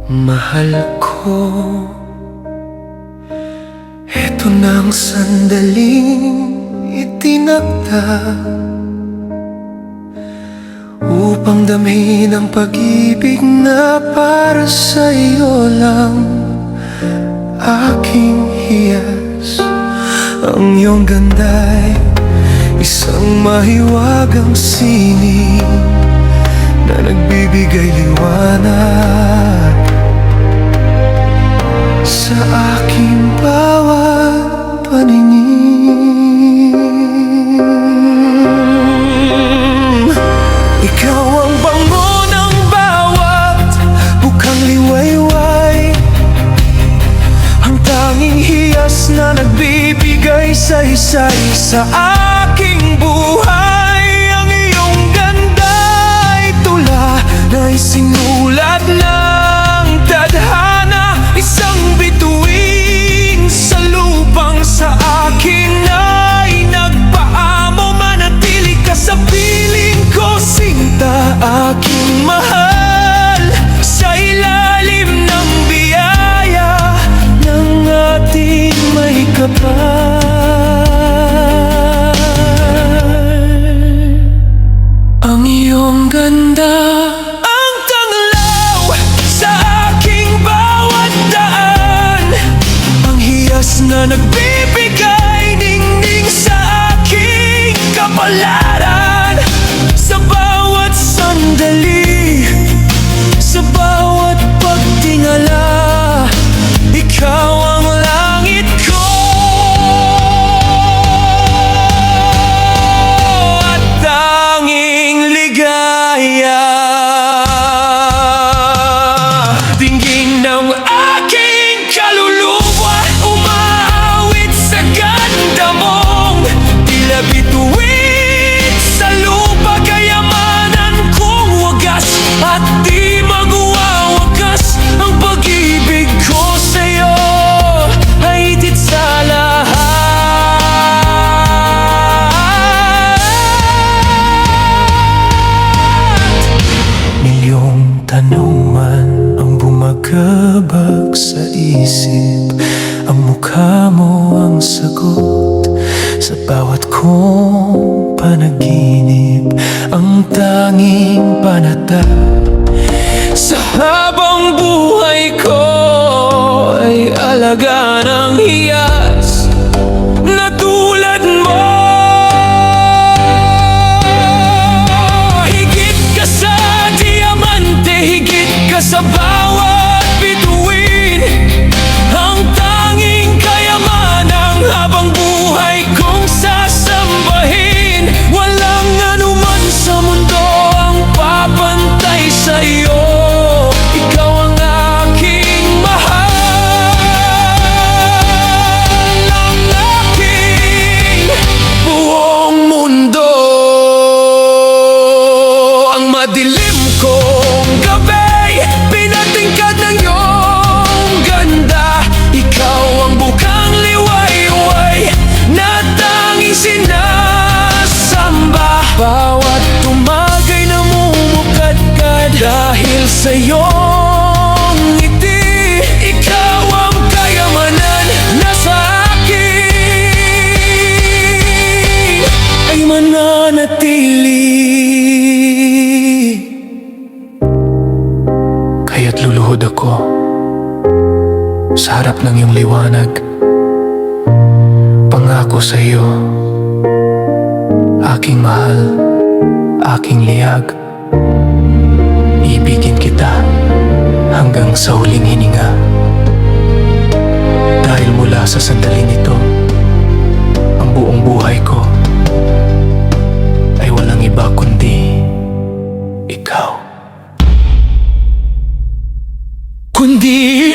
Mahal ko, eto na ang sandaling itinakda upang damhin ang pag-ibig na para sa iyo lang aking hiyas. Ang iyong ganda'y isang mahiwagang sining na nagbibigay liwanag sa aking bawat paningin. Ikaw ang bango ng bawat bukang liwayway, ang tanging hiyas na nagbibigay saysay sa aking buhay. Ang iyong ganda ay tula na isinulat ng tadhana, isang bituin sa lupang sa akin ay nagpaamo. Manatili ka sa piling ko, sinta aking mahal, sa ilalim ng biyaya ng ating may kapal. Ang iyong ganda ang tanglaw sa aking bawat daan, ang hiyas na nagbibigay ningning sa aking kapalaran. Sa bawat sandali, sa bawat pagtingala, ikaw ang langit ko at tanging ligaya. Dinggin ng aking kaluluwa, umaawit sa ganda mong tila bituin sa lupa. Kayamanan kong wagas at di magwawakas, ang pag-ibig ko sa'yo ay higit sa lahat. Milyong tanong man ang bumagabag sa isip, ang mukha mo ang sagot sa bawat kong panaginip, ang tanging panatag sa habang buhay ko ay alaga ng hiyas na tulad mo. Higit ka sa diamante, higit ka sa bawat bituin, ang tanging kayamanang habang buhay kong sasambahin. Walang anuman sa mundo ang papantay sa iyo. Ikaw ang aking mahal, ang aking buong mundo. Ang madilim kong gabi, pinatingkad ng iyong ganda. Ikaw ang bukang liwayway na tanging sinasamba. Bawat tumagay na mumukadkad dahil sa iyong ngiti. Ikaw ang kayamanan na sa akin ay mananatili. Kaya't luluhod ako sa harap ng iyong liwanag, pangako sa iyo, aking mahal, aking liyag. Ibigin kita hanggang sa huling hininga, dahil mula sa sandaling ito, ang buong buhay ko ay walang iba kundi ikaw. Kundi